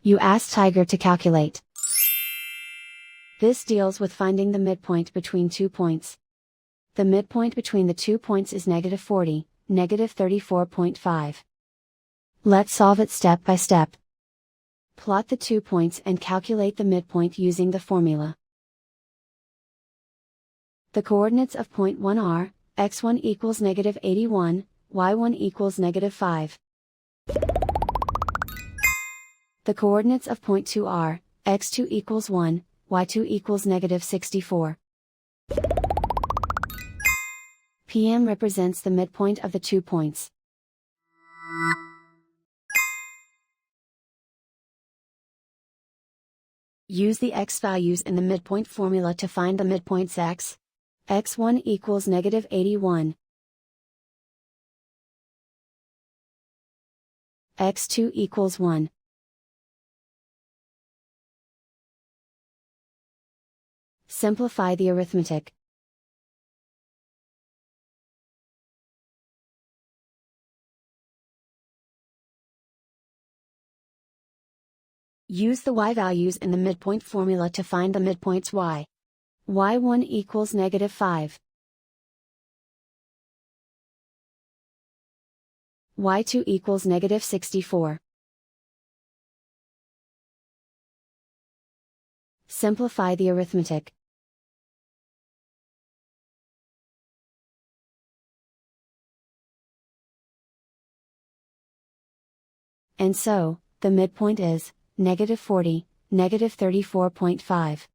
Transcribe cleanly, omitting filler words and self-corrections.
You ask Tiger to calculate. This deals with finding the midpoint between 2 points. The midpoint between the 2 points is -40, -34.5. Let's solve it step by step. Plot the 2 points and calculate the midpoint using the formula. The coordinates of point 1 are, x1 equals -81, y1 equals -5. The coordinates of point 2 are, x2 equals 1, y2 equals -64. PM represents the midpoint of the 2 points. Use the x values in the midpoint formula to find the midpoints x. x1 equals -81. x2 equals 1. Simplify the arithmetic. Use the y values in the midpoint formula to find the midpoints y. y1 equals -5. y2 equals -64. Simplify the arithmetic. And so, the midpoint is -40, -34.5.